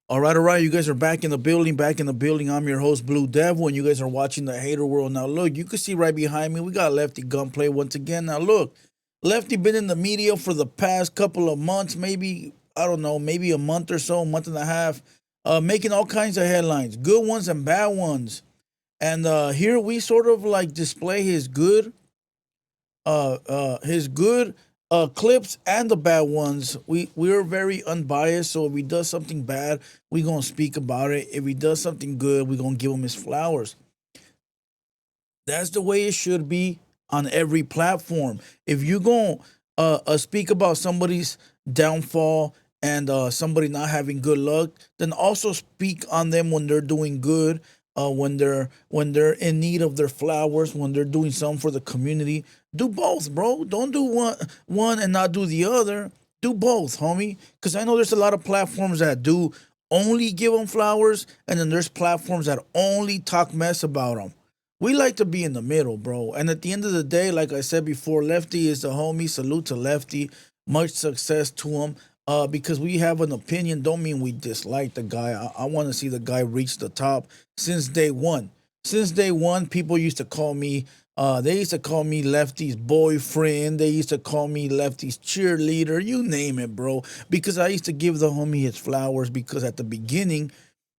All right. You guys are back in the building. Back in the building. I'm your host, Blue Devil, and you guys are watching the Hater World. Now, look, you can see right behind me, we got Lefty Gunplay once again. Now, look, Lefty been in the media for the past couple of months, maybe I don't know, maybe a month or so, a month and a half, making all kinds of headlines, good ones and bad ones. And here we sort of like display his good clips and the bad ones. We're very unbiased, so if he does something bad, we gonna speak about it. If he does something good, we gonna give him his flowers. That's the way it should be on every platform. If you gonna speak about somebody's downfall and somebody not having good luck, then also speak on them when they're doing good. When they're in need of their flowers, when they're doing something for the community, do both, bro. Don't do one and not do the other. Do both, homie. Because I know there's a lot of platforms that do only give them flowers, and then there's platforms that only talk mess about them. We like to be in the middle, bro. And at the end of the day, like I said before, Lefty is the homie. Salute to Lefty. Much success to him. Because we have an opinion, don't mean we dislike the guy. I want to see the guy reach the top since day one. Since day one, people used to call me. They used to call me Lefty's boyfriend. They used to call me Lefty's cheerleader. You name it, bro. Because I used to give the homie his flowers. Because at the beginning,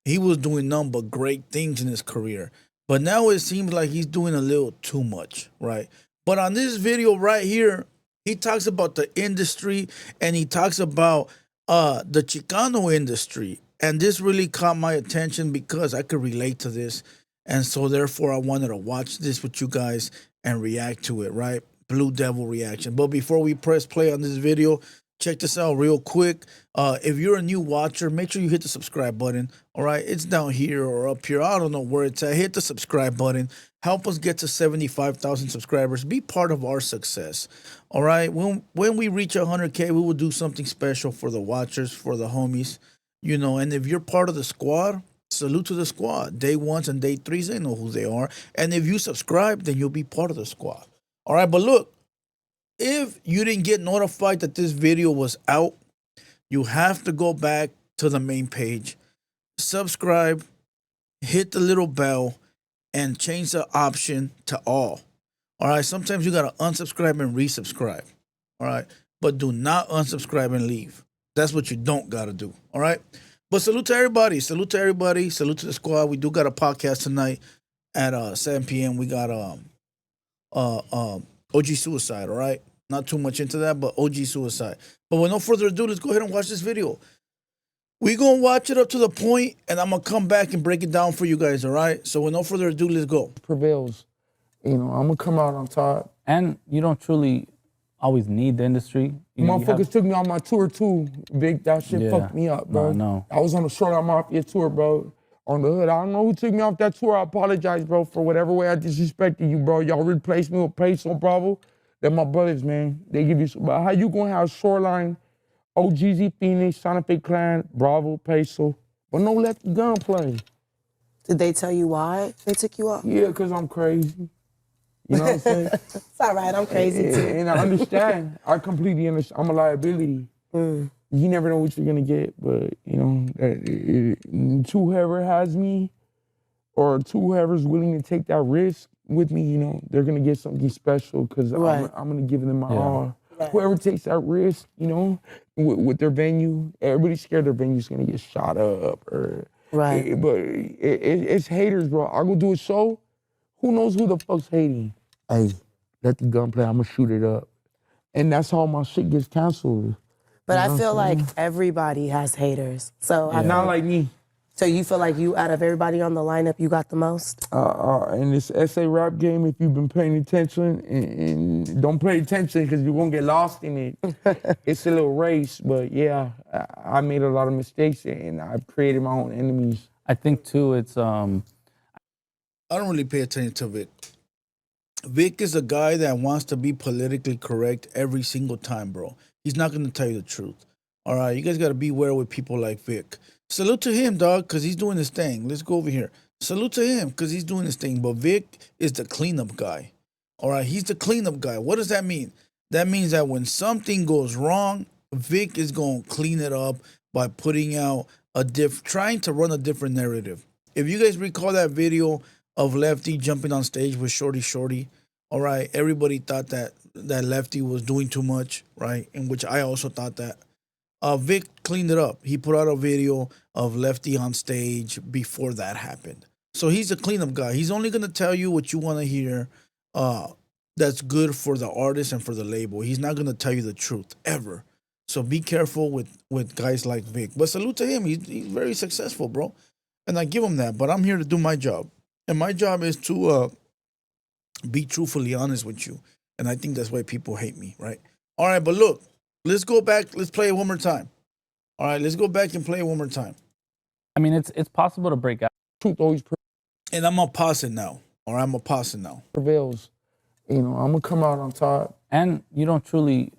he was doing nothing but great things in his career. But now it seems like he's doing a little too much, right? But on this video right here, he talks about the industry and he talks about the Chicano industry. And this really caught my attention because I could relate to this. And so therefore I wanted to watch this with you guys and react to it, right? Blue Devil reaction. But before we press play on this video, check this out real quick. If you're a new watcher, make sure you hit the subscribe button. All right, it's down here or up here. I don't know where it's at. Hit the subscribe button. Help us get to 75,000 subscribers. Be part of our success. All right, when we reach 100K, we will do something special for the watchers, for the homies. And if you're part of the squad, salute to the squad. Day ones and day threes, they know who they are. And if you subscribe, then you'll be part of the squad. All right, but look, if you didn't get notified that this video was out, you have to go back to the main page, subscribe, hit the little bell, and change the option to all. All right, sometimes you got to unsubscribe and resubscribe. All right, but do not unsubscribe and leave. That's what you don't got to do. All right, but salute to everybody. Salute to everybody. Salute to the squad. We do got a podcast tonight at 7 p.m. We got OG Suicide, all right? Not too much into that, but OG Suicide. But with no further ado, let's go ahead and watch this video. We gonna watch it up to the point, and I'm gonna come back and break it down for you guys, all right? So with no further ado, let's go. Prevails. I'm gonna come out on top. And you don't truly always need the industry. Motherfuckers took me on my tour too. Big, that shit Yeah. fucked me up, bro. No. I was on the Short Arm Mafia tour, bro. On the hood. I don't know who took me off that tour. I apologize, bro, for whatever way I disrespected you, bro. Y'all replaced me with Peso, Bravo. They're my brothers, man. They give you some, but how you gonna have Shoreline, OGZ Phoenix, Santa Fe Clan, Bravo, Peso, but no Lefty Gunplay? Did they tell you why they took you off? Yeah, because I'm crazy. You know what I'm saying? It's all right, I'm crazy too. And I understand. I completely understand. I'm a liability. You never know what you're gonna get, but whoever has me, or whoever's willing to take that risk with me, they're gonna get something special because Right. I'm gonna give them my Yeah. all. Right. Whoever takes that risk, with their venue, everybody's scared their venue's gonna get shot up, or Right. but it's haters, bro. I go do a show. Who knows who the fuck's hating? Hey, let the gunplay. I'm gonna shoot it up, and that's how my shit gets canceled. But You know I what feel I'm like saying? everybody has haters. So Not like me. so you feel like you, out of everybody on the lineup, you got the most? In this essay rap game, if you've been paying attention, and don't pay attention because you're gonna get lost in it. It's a little race, but yeah, I made a lot of mistakes and I've created my own enemies. I think too, it's I don't really pay attention to Vic. Vic is a guy that wants to be politically correct every single time, bro. He's not going to tell you the truth. All right, you guys got to beware with people like Vic. Salute to him, dog, because he's doing his thing. Let's go over here. Salute to him because he's doing his thing. But Vic is the cleanup guy. All right, he's the cleanup guy. What does that mean? That means that when something goes wrong, Vic is going to clean it up by putting out trying to run a different narrative. If you guys recall that video of Lefty jumping on stage with Shorty, all right, everybody thought that Lefty was doing too much, right? In which I also thought that. Vic cleaned it up. He put out a video of Lefty on stage before that happened. So he's a cleanup guy. He's only gonna tell you what you want to hear. That's good for the artist and for the label. He's not gonna tell you the truth ever. So be careful with guys like Vic. But salute to him. He's very successful, bro. And I give him that. But I'm here to do my job, and my job is to be truthfully honest with you. And I think that's why people hate me, right? All right, but look, let's go back. Let's play it one more time. All right, let's go back and play it one more time. I mean, it's possible to break out. Truth always And I'm gonna pause it now. All right, I'm gonna pause it now. prevails. You know, I'm gonna come out on top. And you don't truly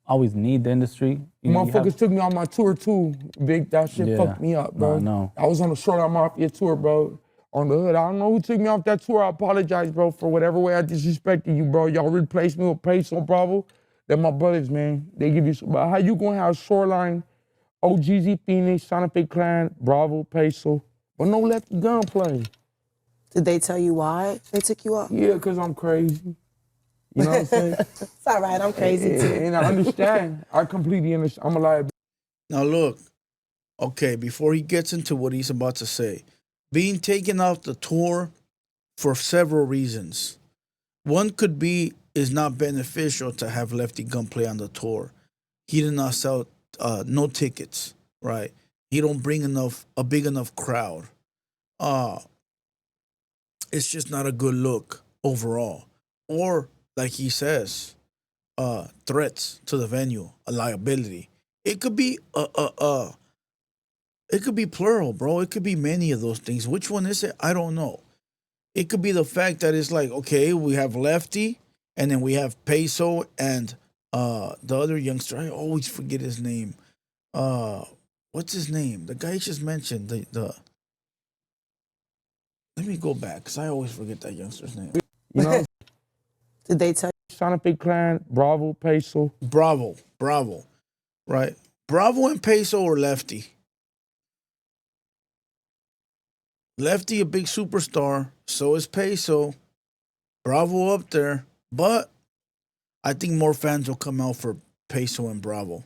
always need the industry. You know, you Motherfuckers have- took me on my tour too. Big, that shit Yeah. fucked me up, bro. I know. I was on the Short Arm Mafia tour, bro. On the hood. I don't know who took me off that tour. I apologize, bro, for whatever way I disrespected you, bro. Y'all replaced me with Peso, Bravo. They're my brothers, man. They give you some. But how you gonna have Shoreline, OGZ Phoenix, Santa Fe Clan, Bravo, Peso, but no Lefty Gunplay? Did they tell you why they took you off? Yeah, because I'm crazy. You know what I'm saying? It's all right, I'm crazy too. And I understand. I completely understand. I'm a liability. Now look, okay, before he gets into what he's about to say, being taken off the tour for several reasons. One could be is not beneficial to have Lefty Gunplay on the tour. He did not sell no tickets, right? He don't bring a big enough crowd. It's just not a good look overall. Or like he says, threats to the venue, a liability. It could be it could be plural, bro. It could be many of those things. Which one is it? I don't know. It could be the fact that it's like, okay, we have Lefty, and then we have Peso and the other youngster. I always forget his name. What's his name? The guy you just mentioned. The let me go back because I always forget that youngster's name. You know, Did they tell Santa Fe Clan, Bravo, Peso. Bravo, right? Bravo and Peso or Lefty. Lefty, a big superstar. So is Peso. Bravo up there. But I think more fans will come out for Peso and Bravo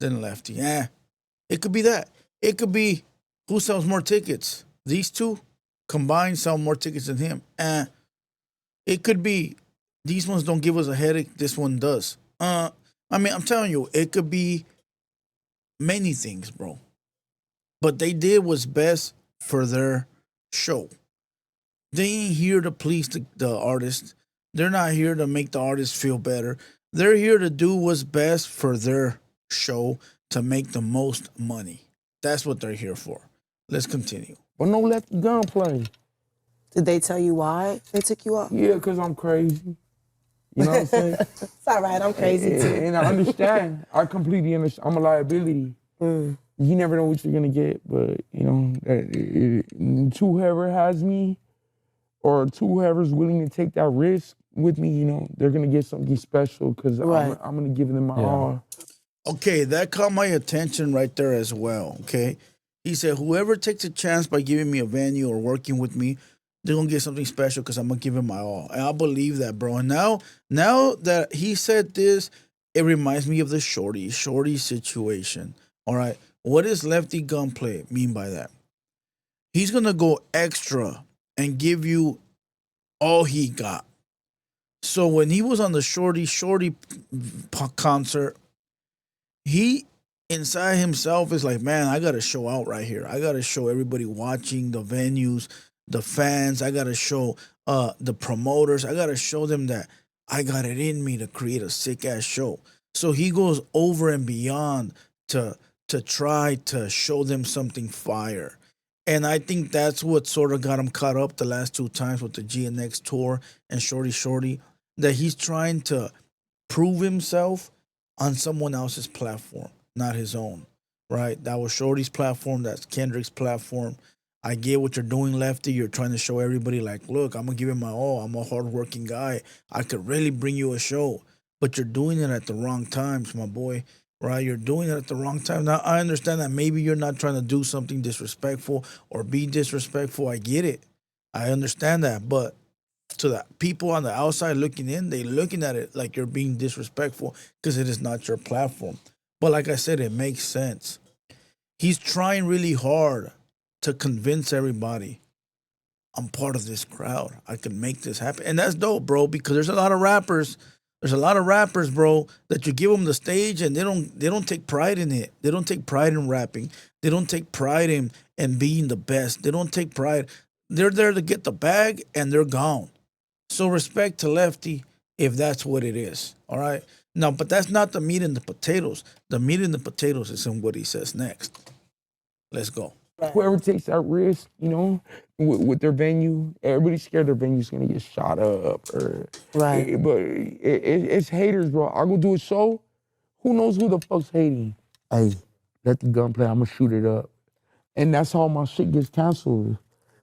than Lefty. It could be that. It could be who sells more tickets. These two combined sell more tickets than him. It could be these ones don't give us a headache. This one does. I mean, I'm telling you, it could be many things, bro. But they did what's best for their show. They ain't here to please the artist. They're not here to make the artist feel better. They're here to do what's best for their show to make the most money. That's what they're here for. Let's continue. But no Lefty Gunplay. Did they tell you why they took you off? Yeah, because I'm crazy. You know what I'm saying? It's all right, I'm crazy too. And I understand. I completely understand. I'm a liability. You never know what you're gonna get, but you know, whoever has me, or whoever's willing to take that risk with me, you know, they're gonna get something special because Right. I'm gonna give them my all. Okay, that caught my attention right there as well. Okay. He said, whoever takes a chance by giving me a venue or working with me, they're gonna get something special because I'm gonna give him my all. And I believe that, bro. And now that he said this, it reminds me of the shorty situation. All right. What does Lefty Gunplay mean by that? He's gonna go extra and give you all he got. So when he was on the shorty concert, he inside himself is like, man, I gotta show out right here. I gotta show everybody watching, the venues, the fans. I gotta show the promoters. I gotta show them that I got it in me to create a sick ass show. So he goes over and beyond to try to show them something fire. And I think that's what sort of got him caught up the last two times with the GNX tour and Shorty, that he's trying to prove himself on someone else's platform, not his own, right? That was Shorty's platform. That's Kendrick's platform. I get what you're doing, Lefty. You're trying to show everybody, like, look, I'm going to give it my all. I'm a hardworking guy. I could really bring you a show. But you're doing it at the wrong times, my boy. right? You're doing it at the wrong time. Now, I understand that maybe you're not trying to do something disrespectful or be disrespectful. I get it. I understand that. But to the people on the outside looking in, they looking at it like you're being disrespectful because it is not your platform. But like I said, it makes sense. He's trying really hard to convince everybody I'm part of this crowd. I can make this happen. And that's dope, bro, because there's a lot of rappers. There's a lot of rappers, bro, that you give them the stage and they don't take pride in it. They don't take pride in rapping. They don't take pride in being the best. They don't take pride. They're there to get the bag and they're gone. So respect to Lefty if that's what it is. All right. Now, but that's not the meat and the potatoes. The meat and the potatoes is in what he says next. Let's go. Whoever takes that risk, with their venue, everybody's scared their venue's gonna get shot up. Right. But it's haters, bro. I go do a show, who knows who the fuck's hating? Hey, let the gunplay, I'm gonna shoot it up. And that's how my shit gets canceled.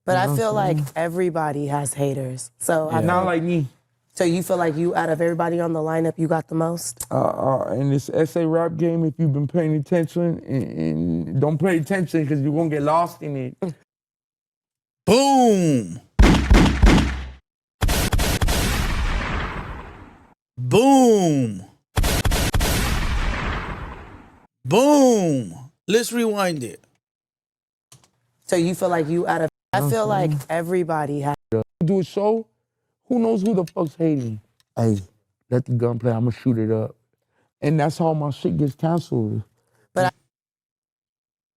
But I feel like everybody has haters. So Not like me. so you feel like you, out of everybody on the lineup, you got the most? In this ESE rap game, if you've been paying attention, and don't pay attention because you're gonna get lost in it. Boom. Boom. Boom. Let's rewind it. So you feel like you, out of, I feel like everybody has. Do a show, who knows who the fuck's hating? Hey, let the gunplay, I'm gonna shoot it up. And that's how my shit gets canceled.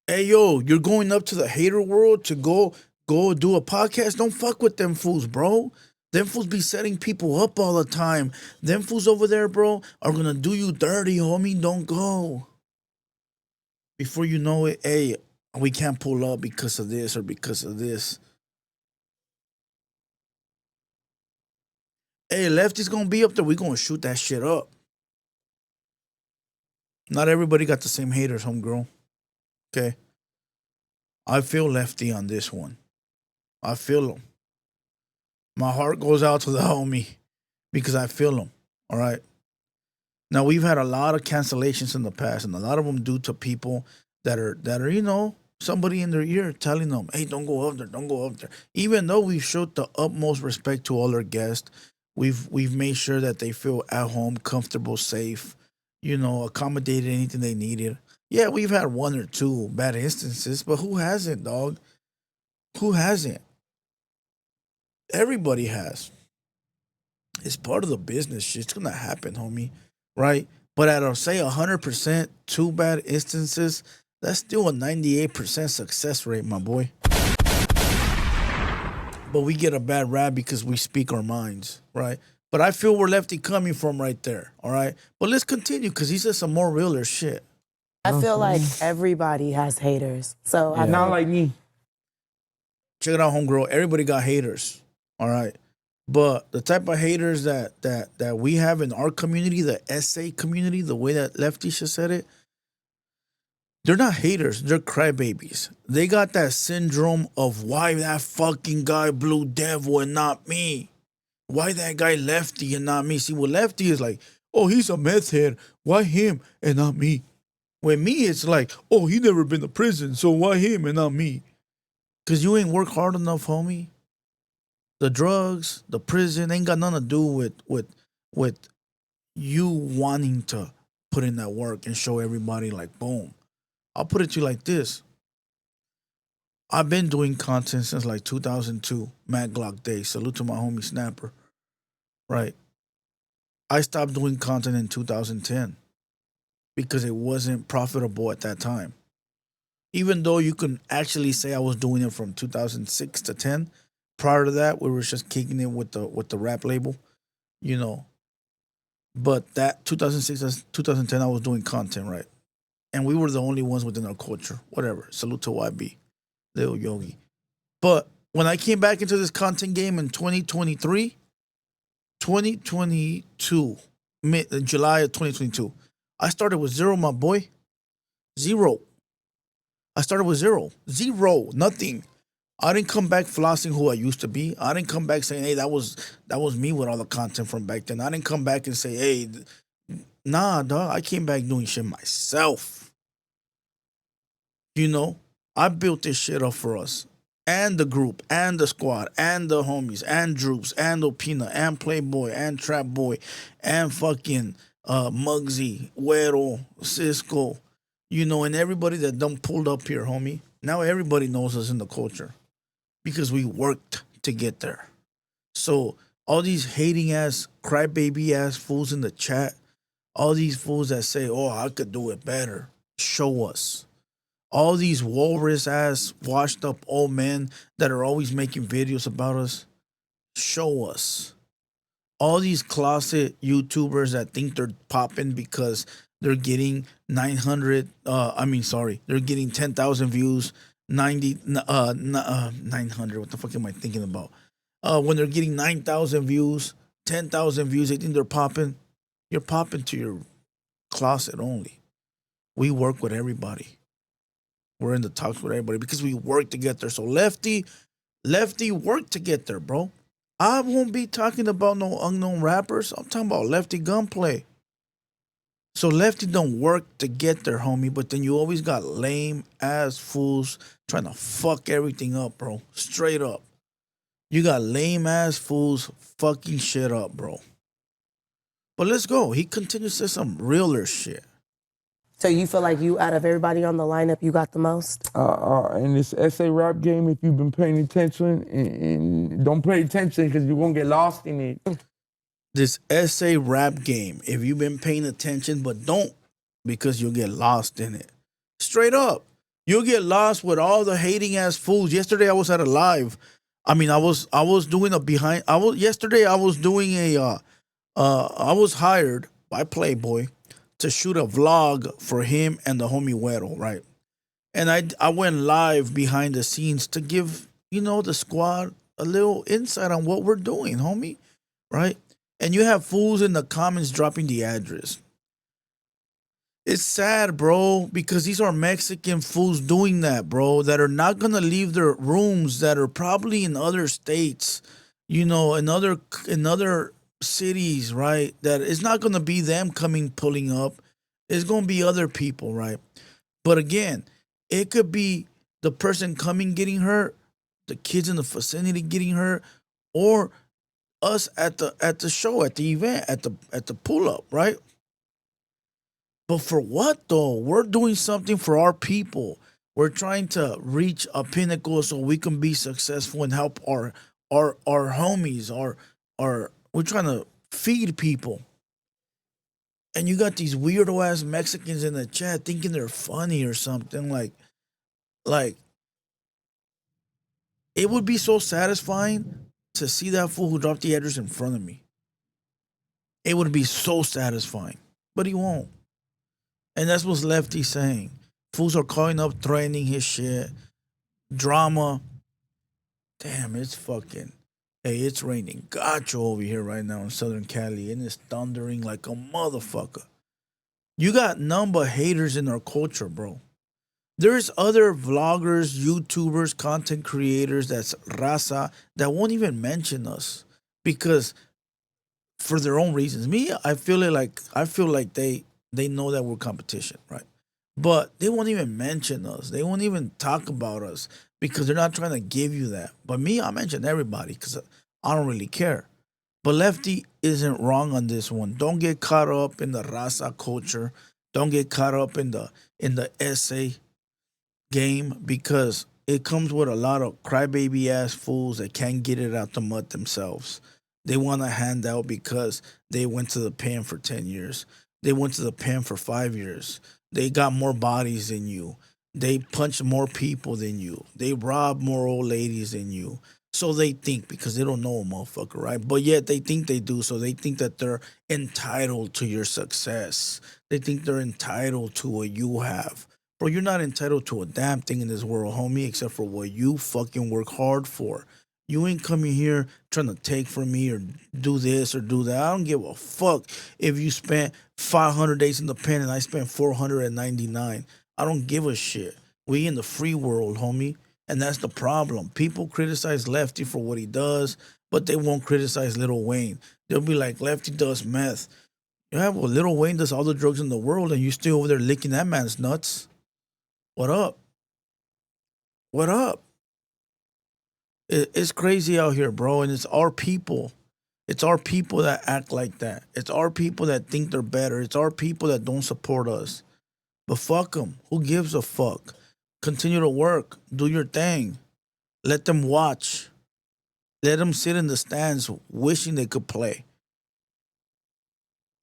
Hey, yo, you're going up to the hater world to go do a podcast? Don't fuck with them fools, bro. Them fools be setting people up all the time. Them fools over there, bro, are gonna do you dirty, homie. Don't go. Before you know it, hey, we can't pull up because of this or because of this. Hey, Lefty's gonna be up there. We gonna shoot that shit up. Not everybody got the same haters, homegirl. Okay. I feel Lefty on this one. I feel him. My heart goes out to the homie because I feel him. All right. Now we've had a lot of cancellations in the past, and a lot of them due to people that are somebody in their ear telling them, "Hey, don't go up there, don't go up there." Even though we've showed the utmost respect to all our guests, we've made sure that they feel at home, comfortable, safe. Accommodated anything they needed. Yeah, we've had one or two bad instances, but who hasn't, dog? Who hasn't? Everybody has. It's part of the business. Shit's gonna happen, homie. Right? But at say 100%, two bad instances, that's still a 98% success rate, my boy. But we get a bad rap because we speak our minds, right? But I feel where Lefty coming from right there, all right? But let's continue because he said some more realer shit. I feel like everybody has haters. So Not like me. Check it out, homegirl. Everybody got haters, all right? But the type of haters that we have in our community, the ESE community, the way that Lefty just said it, they're not haters. They're crybabies. They got that syndrome of why that fucking guy Blue Devil and not me. Why that guy Lefty and not me? See, what Lefty is like, oh, he's a meth head. Why him and not me? With me, it's like, oh, he never been to prison, so why him and not me? Because you ain't work hard enough, homie. The drugs, the prison ain't got nothing to do with you wanting to put in that work and show everybody like, boom. I'll put it to you like this. I've been doing content since like 2002, Mad Glock days. Salute to my homie Snapper. Right. I stopped doing content in 2010 because it wasn't profitable at that time. Even though you can actually say I was doing it from 2006 to 10. Prior to that, we were just kicking it with the rap label, But that 2006 2010, I was doing content, right? And we were the only ones within our culture. Whatever. Salute to YB, Lil Yogi. But when I came back into this content game in 2022, July of 2022, I started with zero, my boy. Zero. I started with zero. Zero. Nothing. I didn't come back flossing who I used to be. I didn't come back saying, hey, that was me with all the content from back then. I didn't come back and say, hey, Nah, dog. I came back doing shit myself. You know, I built this shit up for us. And the group, and the squad, and the homies, and Droops, and Opina, and Playboy, and Trap Boy, and fucking Muggsy, Güero, Cisco, you know, and everybody that done pulled up here, homie. Now everybody knows us in the culture because we worked to get there. So all these hating ass, crybaby ass fools in the chat, all these fools that say, "Oh, I could do it better," show us. All these walrus ass, washed up old men that are always making videos about us, show us. All these closet YouTubers that think they're popping because they're getting 900, they're getting 10,000 views, 900, what the fuck am I thinking about? When they're getting 9,000 views, 10,000 views, they think they're popping. You're popping to your closet only. We work with everybody. We're in the talks with everybody because we work to get there. So Lefty worked to get there, bro. I won't be talking about no unknown rappers. I'm talking about Lefty Gunplay. So Lefty don't work to get there, homie. But then you always got lame ass fools trying to fuck everything up, bro. Straight up. You got lame ass fools fucking shit up, bro. But let's go. He continues to say some realer shit. So you feel like you, out of everybody on the lineup, you got the most? In this essay rap game, if you've been paying attention, and don't pay attention because you're gonna get lost in it. This essay rap game, if you've been paying attention, but don't, because you'll get lost in it. Straight up. You'll get lost with all the hating ass fools. Yesterday I was at a live. I mean, I was doing a behind. Yesterday I was doing I was hired by Playboy to shoot a vlog for him and the homie Güero, right? And I went live behind the scenes to give, the squad a little insight on what we're doing, homie, right? And you have fools in the comments dropping the address. It's sad, bro, because these are Mexican fools doing that, bro, that are not gonna leave their rooms, that are probably in other states, in other cities, right? That it's not gonna be them pulling up. It's gonna be other people, right? But again, it could be the person coming getting hurt, the kids in the vicinity getting hurt, or us at the show, at the event, at the pull up, right? But for what though? We're doing something for our people. We're trying to reach a pinnacle so we can be successful and help our homies, our we're trying to feed people. And you got these weirdo ass Mexicans in the chat thinking they're funny or something like it would be so satisfying to see that fool who dropped the address in front of me. It would be so satisfying. But he won't. And that's what Lefty saying. Fools are calling up, threatening his shit. Drama. Damn, it's fucking. Hey, it's raining gacho over here right now in Southern Cali. And it's thundering like a motherfucker. You got none but haters in our culture, bro. There's other vloggers, YouTubers, content creators that's raza that won't even mention us because for their own reasons. Me, I feel like they know that we're competition, right? But they won't even mention us. They won't even talk about us because they're not trying to give you that. But me, I mention everybody because I don't really care. But Lefty isn't wrong on this one. Don't get caught up in the raza culture. Don't get caught up in the essay game because it comes with a lot of crybaby ass fools that can't get it out the mud themselves. They want a handout because they went to the pen for 10 years. They went to the pen for 5 years. They got more bodies than you. They punched more people than you. They robbed more old ladies than you. So they think because they don't know a motherfucker, right? But yet they think they do. So they think that they're entitled to your success. They think they're entitled to what you have. Bro, you're not entitled to a damn thing in this world, homie, except for what you fucking work hard for. You ain't coming here trying to take from me or do this or do that. I don't give a fuck if you spent 500 days in the pen and I spent 499. I don't give a shit. We in the free world, homie. And that's the problem. People criticize Lefty for what he does, but they won't criticize Lil Wayne. They'll be like, Lefty does meth. Yeah, well, Lil Wayne does all the drugs in the world, and you still over there licking that man's nuts. What up? What up? It's crazy out here, bro, and it's our people. It's our people that act like that. It's our people that think they're better. It's our people that don't support us. But fuck them. Who gives a fuck? Continue to work. Do your thing. Let them watch. Let them sit in the stands wishing they could play.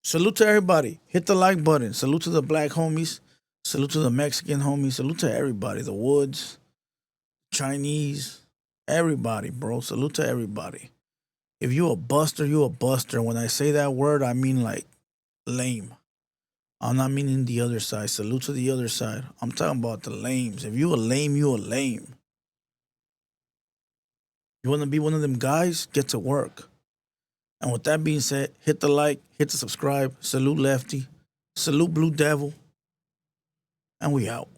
Salute to everybody. Hit the like button. Salute to the black homies. Salute to the Mexican homies. Salute to everybody. The Woods, Chinese, everybody, bro. Salute to everybody. If you a buster, you a buster. When I say that word, I mean like lame. I'm not meaning the other side. Salute to the other side. I'm talking about the lames. If you a lame, you a lame. You want to be one of them guys? Get to work. And with that being said, hit the like, hit the subscribe. Salute Lefty. Salute Blue Devil. And we out.